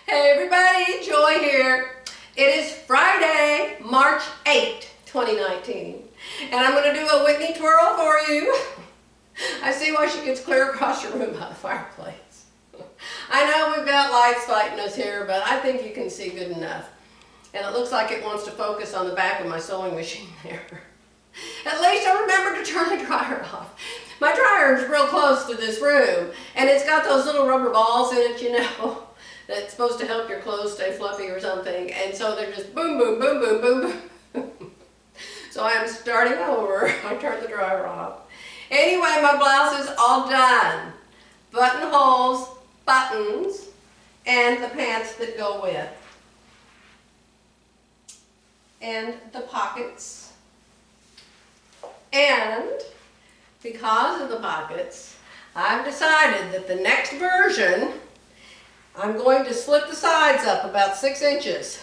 Hey everybody, Joy here. It is Friday, March 8th, 2019, and I'm going to do a Whitney twirl for you. I see why she gets clear across your room by the fireplace. I know we've got lights fighting us here, but I think you can see good enough. And it looks like it wants to focus on the back of my sewing machine there. At least I remember to turn the dryer off. My dryer is real close to this room, and it's got those little rubber balls in it, you know, that's supposed to help your clothes stay fluffy or something. And so they're just boom, boom, boom, boom, boom, boom. So I am starting over. I turned the dryer off. Anyway, my blouse is all done. Buttonholes, buttons, and the pants that go with. And the pockets. And because of the pockets, I've decided that the next version, I'm going to slip the sides up about 6 inches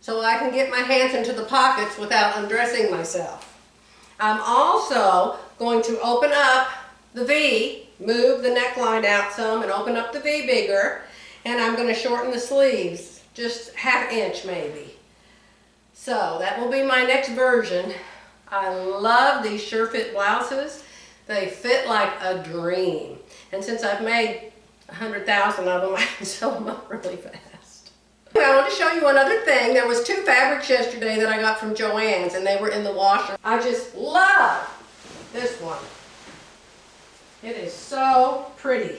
so I can get my hands into the pockets without undressing myself. I'm also going to open up the V, move the neckline out some and open up the V bigger, and I'm going to shorten the sleeves, just ½ inch maybe. So that will be my next version. I love these Surefit blouses. They fit like a dream. And since I've made 100,000 of them, I can sew them up really fast. I want to show you another thing. There was 2 fabrics yesterday that I got from Joann's, and they were in the washer. I just love this one. It is so pretty.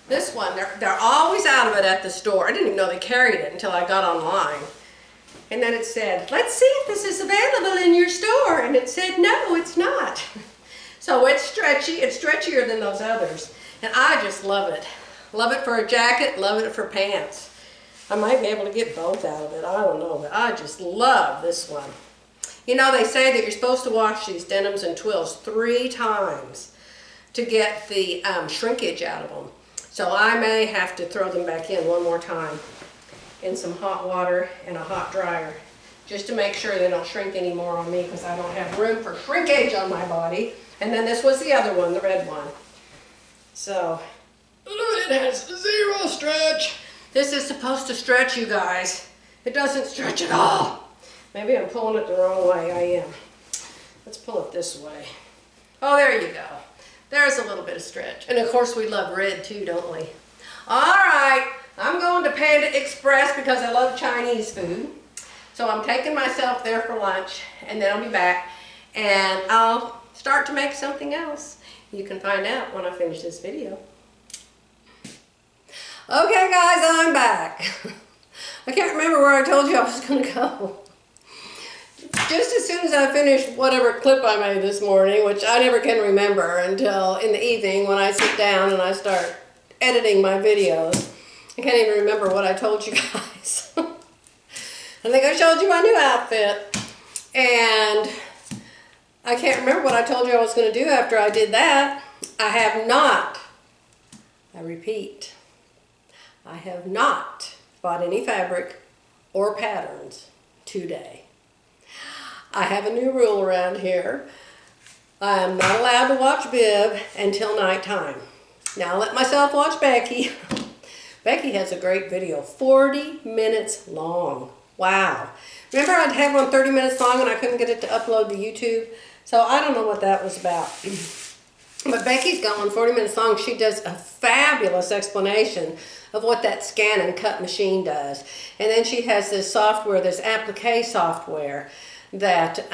This one, they're always out of it at the store. I didn't even know they carried it until I got online. And then it said, let's see if this is available in your store. And it said, no, it's not. So it's stretchy. It's stretchier than those others. And I just love it. Love it for a jacket, love it for pants. I might be able to get both out of it. I don't know, but I just love this one. You know, they say that you're supposed to wash these denims and twills 3 times to get the shrinkage out of them. So I may have to throw them back in one more time in some hot water and a hot dryer just to make sure they don't shrink anymore on me, because I don't have room for shrinkage on my body. And then this was the other one, the red one. So it has 0 stretch. This is supposed to stretch, you guys. It doesn't stretch at all. Maybe I'm pulling it the wrong way. I am. Let's pull it this way. Oh, there you go. There's a little bit of stretch. And of course we love red too, don't we? All right. I'm going to Panda Express because I love Chinese food. So I'm taking myself there for lunch, and then I'll be back and I'll start to make something else. You can find out when I finish this video. Okay guys, I'm back. I can't remember where I told you I was going to go. Just as soon as I finished whatever clip I made this morning, which I never can remember until in the evening when I sit down and I start editing my videos. I can't even remember what I told you guys. I think I showed you my new outfit. And I can't remember what I told you I was going to do after I did that. I have not, I repeat, I have not bought any fabric or patterns today. I have a new rule around here. I'm not allowed to watch Viv until nighttime. Now I'll let myself watch Becky. Becky has a great video, 40 minutes long. Wow. Remember I'd have one 30 minutes long and I couldn't get it to upload to YouTube? So I don't know what that was about. But Becky's got one 40 minutes long. She does a fabulous explanation of what that scan and cut machine does. And then she has this software, this applique software, that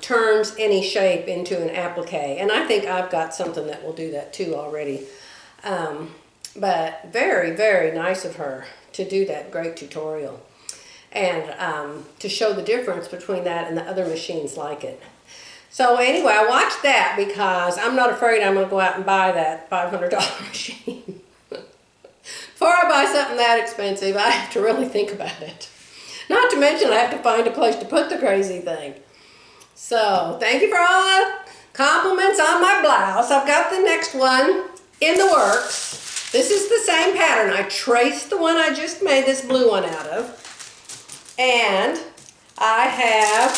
turns any shape into an applique. And I think I've got something that will do that too already. But very, very nice of her to do that great tutorial and to show the difference between that and the other machines like it. So anyway, I watched that because I'm not afraid I'm going to go out and buy that $500 machine. Before I buy something that expensive, I have to really think about it. Not to mention I have to find a place to put the crazy thing. So thank you for all the compliments on my blouse. I've got the next one in the works. This is the same pattern. I traced the one I just made this blue one out of. And I have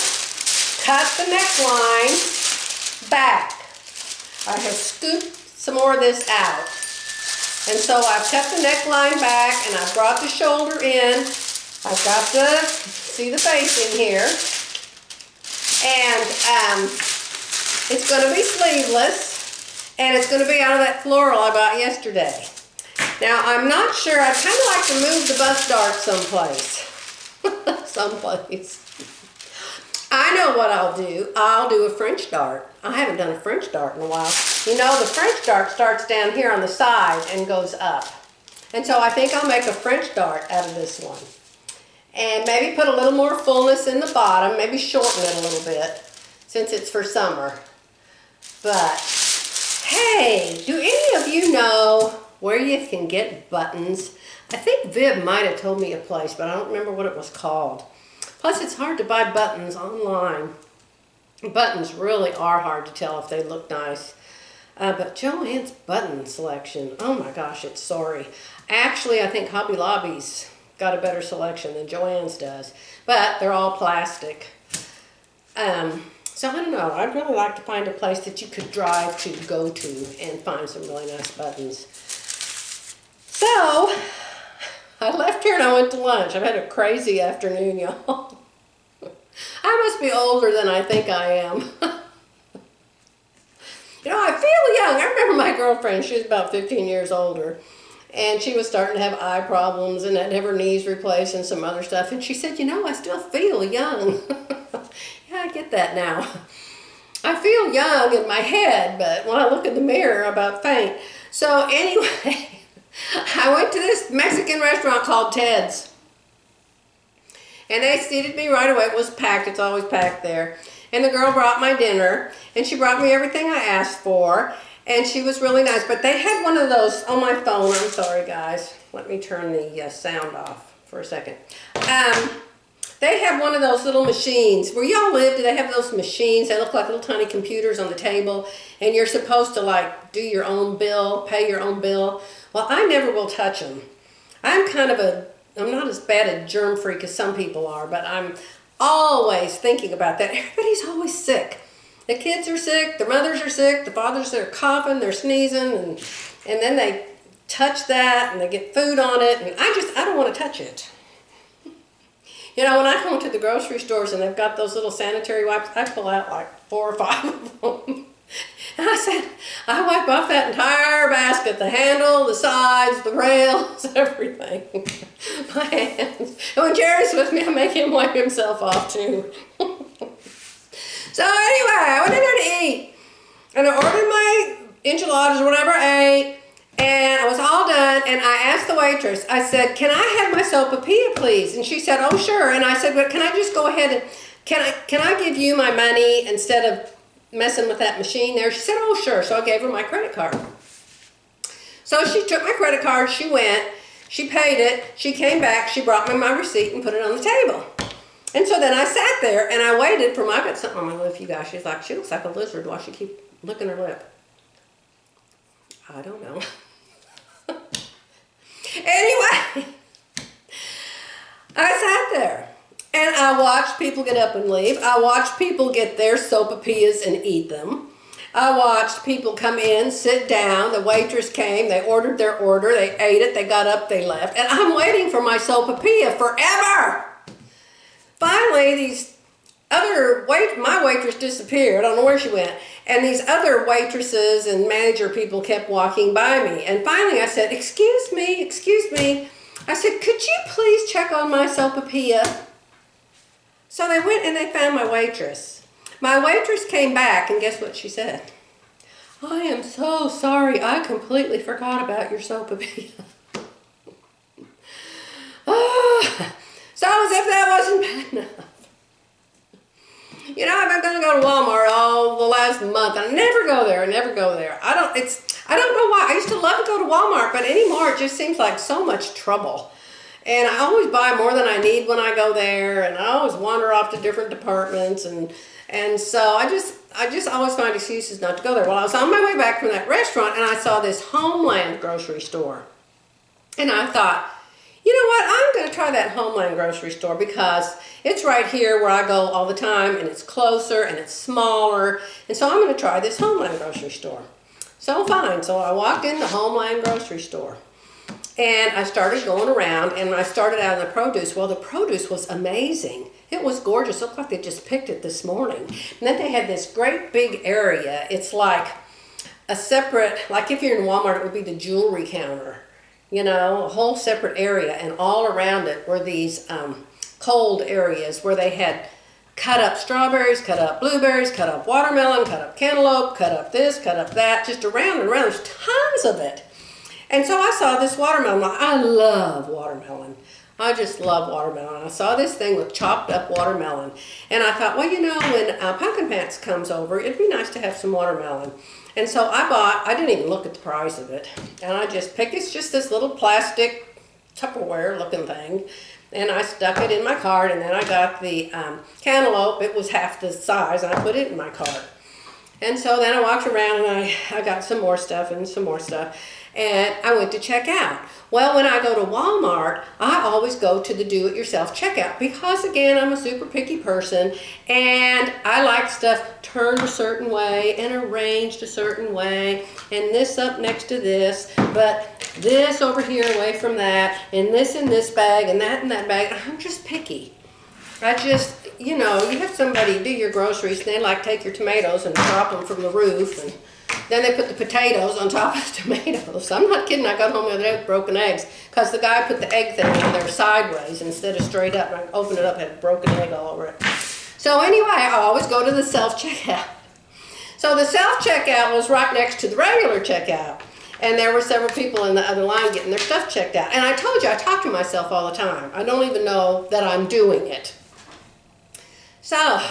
cut the neckline back. I have scooped some more of this out. And so I've kept the neckline back and I've brought the shoulder in. I've got the, see the face in here. And it's going to be sleeveless. And it's going to be out of that floral I bought yesterday. Now, I'm not sure. I'd kind of like to move the bust dart someplace. Someplace. I know what I'll do. I'll do a French dart. I haven't done a French dart in a while. You know, the French dart starts down here on the side and goes up. And so I think I'll make a French dart out of this one. And maybe put a little more fullness in the bottom. Maybe shorten it a little bit since it's for summer. But, hey, do any of you know where you can get buttons? I think Viv might have told me a place, but I don't remember what it was called. Plus, it's hard to buy buttons online. Buttons really are hard to tell if they look nice. But Joann's button selection, oh my gosh, it's sorry. Actually, I think Hobby Lobby's got a better selection than Joann's does. But they're all plastic. So I don't know. I'd really like to find a place that you could drive to, go to, and find some really nice buttons. So, I left here and I went to lunch. I've had a crazy afternoon, y'all. I must be older than I think I am. You know, I feel young. I remember my girlfriend, she was about 15 years older, and she was starting to have eye problems and had to have her knees replaced and some other stuff. And she said, you know, I still feel young. Yeah, I get that now. I feel young in my head, but when I look in the mirror, I about faint. So anyway, I went to this Mexican restaurant called Ted's. And they seated me right away. It was packed. It's always packed there. And the girl brought my dinner. And she brought me everything I asked for. And she was really nice. But they had one of those on my phone. I'm sorry, guys. Let me turn the sound off for a second. They have one of those little machines. Where y'all live, do they have those machines? They look like little tiny computers on the table. And you're supposed to, like, do your own bill, pay your own bill. Well, I never will touch them. I'm not as bad a germ freak as some people are, but I'm always thinking about that. Everybody's always sick. The kids are sick, their mothers are sick, the fathers are coughing, they're sneezing, and then they touch that and they get food on it, and I don't want to touch it. You know, when I go to the grocery stores and they've got those little sanitary wipes, I pull out like 4 or 5 of them. And I said, I wipe off that entire basket, the handle, the sides, the rails, everything. My hands. And when Jerry's with me, I make him wipe himself off too. So anyway, I went in there to eat. And I ordered my enchiladas or whatever I ate. And I was all done, and I asked the waitress, I said, can I have my sopapilla, please? And she said, oh, sure. And I said, but can I just go ahead and, can I give you my money instead of messing with that machine there? She said, oh, sure. So I gave her my credit card. So she took my credit card, she went, she paid it, she came back, she brought me my receipt and put it on the table. And so then I sat there, and I waited for I got something on my lip, you guys. She's like, she looks like a lizard. Why she keep licking her lip? I don't know. Anyway, I sat there and I watched people get up and leave. I watched people get their sopapillas and eat them. I watched people come in, sit down. The waitress came, they ordered their order, they ate it, they got up, they left. And I'm waiting for my sopapilla forever. Finally, my waitress disappeared. I don't know where she went. And these other waitresses and manager people kept walking by me. And finally I said, excuse me. I said, could you please check on my sopapilla? So they went and they found my waitress. My waitress came back, and guess what she said? I am so sorry. I completely forgot about your sopapilla. So as if that wasn't bad enough. You know, I've been going to go to Walmart all the last month. I never go there. I don't know why. I used to love to go to Walmart, but anymore it just seems like so much trouble. And I always buy more than I need when I go there, and I always wander off to different departments, and so I just always find excuses not to go there. Well, I was on my way back from that restaurant, and I saw this Homeland grocery store. And I thought, you know what, I'm going to try that Homeland grocery store because it's right here where I go all the time, and it's closer and it's smaller. And so I'm going to try this Homeland grocery store. So fine. So I walked in the Homeland grocery store. And I started going around, and I started out in the produce. Well, the produce was amazing. It was gorgeous. It looked like they just picked it this morning. And then they had this great big area. It's like a separate, like if you're in Walmart, it would be the jewelry counter. You know, a whole separate area. And all around it were these cold areas where they had cut up strawberries, cut up blueberries, cut up watermelon, cut up cantaloupe, cut up this, cut up that, just around and around. There's tons of it. And so I saw this watermelon. I love watermelon. I just love watermelon. I saw this thing with chopped up watermelon. And I thought, well, you know, when Pumpkin Pants comes over, it'd be nice to have some watermelon. And so I didn't even look at the price of it. And I just picked, it's just this little plastic Tupperware looking thing. And I stuck it in my cart, and then I got the cantaloupe. It was half the size, and I put it in my cart. And so then I walked around, and I got some more stuff and some more stuff. And I went to check out. Well, when I go to Walmart, I always go to the do-it-yourself checkout because, again, I'm a super picky person, and I like stuff turned a certain way and arranged a certain way, and this up next to this, but this over here away from that, and this in this bag, and that in that bag. I'm just picky. I just, you know, you have somebody do your groceries, and they like take your tomatoes and drop them from the roof, and then they put the potatoes on top of the tomatoes. I'm not kidding. I got home the other day with broken eggs because the guy put the egg thing in there sideways instead of straight up. And I opened it up, had a broken egg all over it. So anyway, I always go to the self-checkout. So the self-checkout was right next to the regular checkout. And there were several people in the other line getting their stuff checked out. And I told you, I talk to myself all the time. I don't even know that I'm doing it. So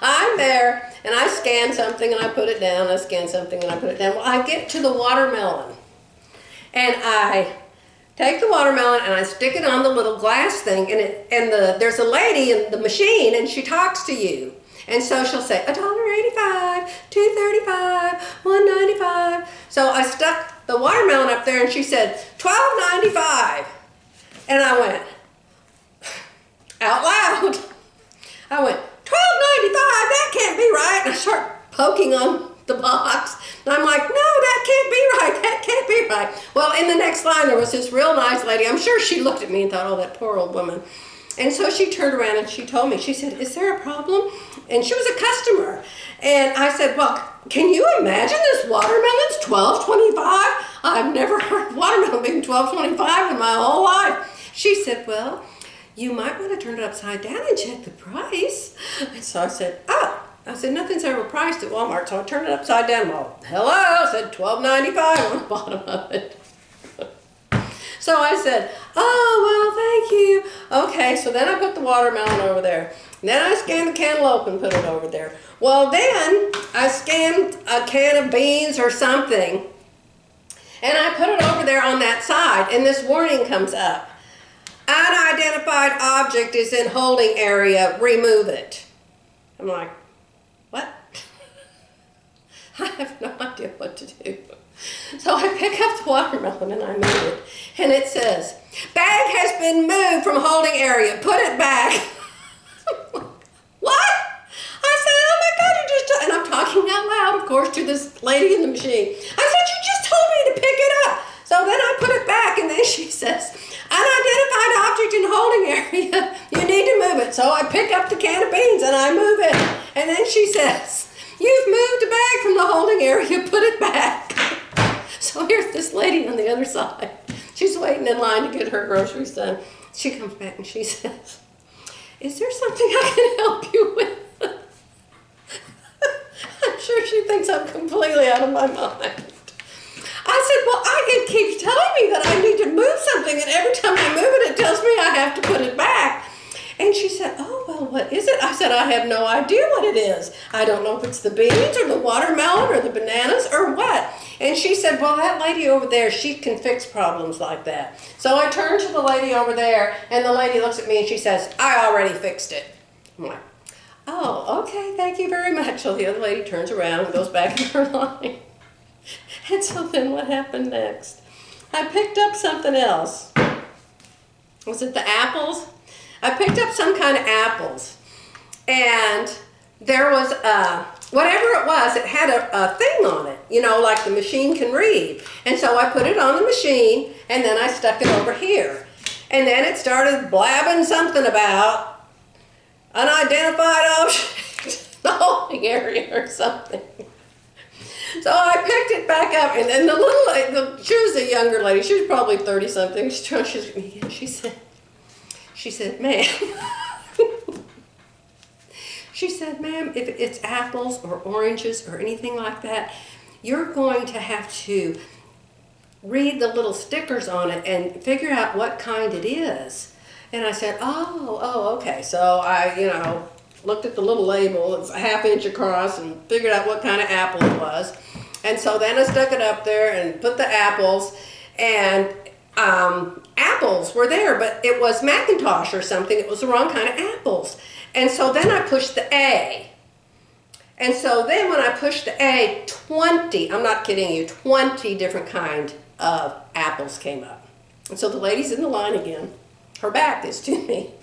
I'm there, and I scan something, and I put it down. I scan something, and I put it down. Well, I get to the watermelon, and I take the watermelon, and I stick it on the little glass thing, and there's a lady in the machine, and she talks to you. And so she'll say, $1.85, $2.35, $1.95. So I stuck the watermelon up there, and she said, $12.95. And I went, out loud, I went, $12.95, that can't be right. And I start poking on the box. And I'm like, no, that can't be right. That can't be right. Well, in the next line, there was this real nice lady. I'm sure she looked at me and thought, oh, that poor old woman. And so she turned around and she told me, she said, is there a problem? And she was a customer. And I said, well, can you imagine this watermelon's $12.25? I've never heard of watermelon being $12.25 in my whole life. She said, well, you might want to turn it upside down and check the price. And so I said, oh. I said, nothing's ever priced at Walmart, so I turned it upside down. Well, hello, I said $12.95 on the bottom of it. So I said, oh, well, thank you. Okay, so then I put the watermelon over there. Then I scanned the cantaloupe and put it over there. Well, then I scanned a can of beans or something, and I put it over there on that side, and this warning comes up. Unidentified object is in holding area, remove it. I'm like, what? I have no idea what to do. So I pick up the watermelon and I move it. And it says, bag has been moved from holding area, put it back. What? I said, oh my God, you just, and I'm talking out loud, of course, to this lady in the machine. I said, you just told me to pick it up. So then I put it back, and then she says, unidentified object in holding area, you need to move it. So I pick up the can of beans and I move it. And then she says, you've moved a bag from the holding area, put it back. So here's this lady on the other side. She's waiting in line to get her groceries done. She comes back and she says, is there something I can help you with? I'm sure she thinks I'm completely out of my mind. I said, well, it keeps telling me that I need to move something, and every time I move it, it tells me I have to put it back. And she said, oh, well, what is it? I said, I have no idea what it is. I don't know if it's the beans or the watermelon or the bananas or what. And she said, well, that lady over there, she can fix problems like that. So I turned to the lady over there, and the lady looks at me and she says, I already fixed it. I'm like, oh, okay, thank you very much. So the other lady turns around and goes back in her line. And so then what happened next? I picked up something else. Was it the apples? I picked up some kind of apples. And there was whatever it was, it had a thing on it, you know, like the machine can read. And so I put it on the machine, and then I stuck it over here. And then it started blabbing something about unidentified object in the holding area or something. So I picked it back up, and then the little lady, she was a younger lady, she was probably 30-something, she said, ma'am, she said, ma'am, if it's apples or oranges or anything like that, you're going to have to read the little stickers on it and figure out what kind it is. And I said, oh, okay. So I, you know, looked at the little label, it's a ½ inch across, and figured out what kind of apple it was. And so then I stuck it up there and put the apples, and apples were there, but it was Macintosh or something. It was the wrong kind of apples. And so then I pushed the A. And so then when I pushed the A, 20, I'm not kidding you, 20 different kind of apples came up. And so the lady's in the line again. Her back is to me.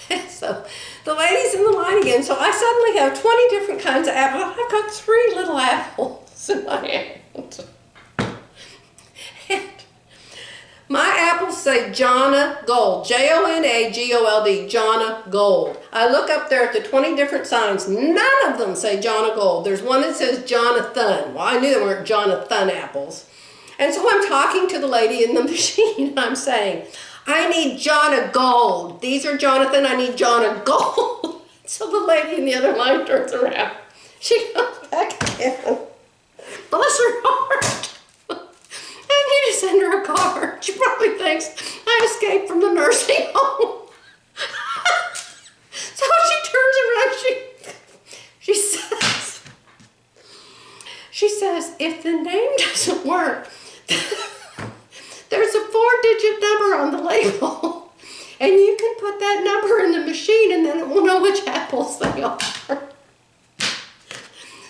And so the lady's in the line again. So I suddenly have 20 different kinds of apples. I've got 3 little apples in my hand. And my apples say Jonna Gold, Jonagold, Jonna Gold. I look up there at the 20 different signs. None of them say Jonna Gold. There's one that says Jonathan. Well, I knew they weren't Jonathan apples. And so I'm talking to the lady in the machine, and I'm saying, I need Jonna Gold. These are Jonathan, I need Jonna Gold. So the lady in the other line turns around. She comes back again. Bless her heart. And you just send her a card. She probably thinks I escaped from the nursing home. So she turns around, she says, if the name doesn't work, there's a 4-digit number on the label, and you can put that number in the machine, and then it will know which apples they are.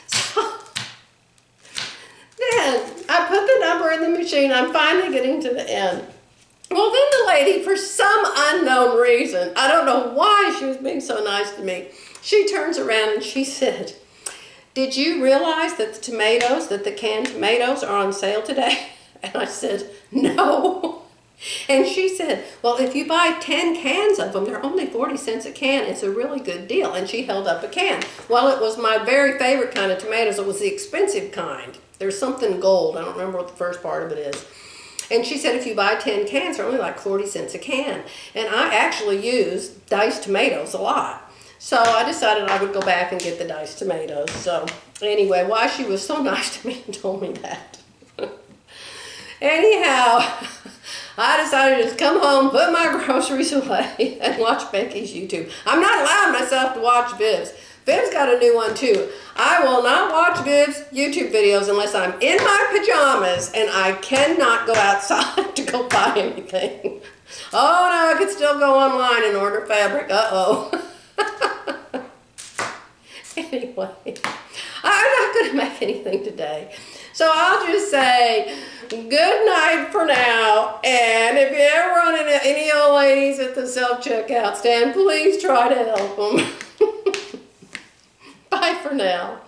So then I put the number in the machine. I'm finally getting to the end. Well, then the lady, for some unknown reason, I don't know why she was being so nice to me, she turns around and she said, did you realize that the canned tomatoes are on sale today? And I said, no. And she said, well, if you buy 10 cans of them, they're only 40 cents a can. It's a really good deal. And she held up a can. Well, it was my very favorite kind of tomatoes. It was the expensive kind. There's something gold. I don't remember what the first part of it is. And she said, if you buy 10 cans, they're only like 40 cents a can. And I actually use diced tomatoes a lot. So I decided I would go back and get the diced tomatoes. So anyway, why she was so nice to me and told me that. Anyhow, I decided to just come home, put my groceries away, and watch Becky's YouTube. I'm not allowing myself to watch Viv's. Viv's got a new one too. I will not watch Viv's YouTube videos unless I'm in my pajamas and I cannot go outside to go buy anything. Oh no, I could still go online and order fabric. Uh-oh. Anyway, I'm not going to make anything today. So I'll just say good night for now. And if you ever run into any old ladies at the self-checkout stand, please try to help them. Bye for now.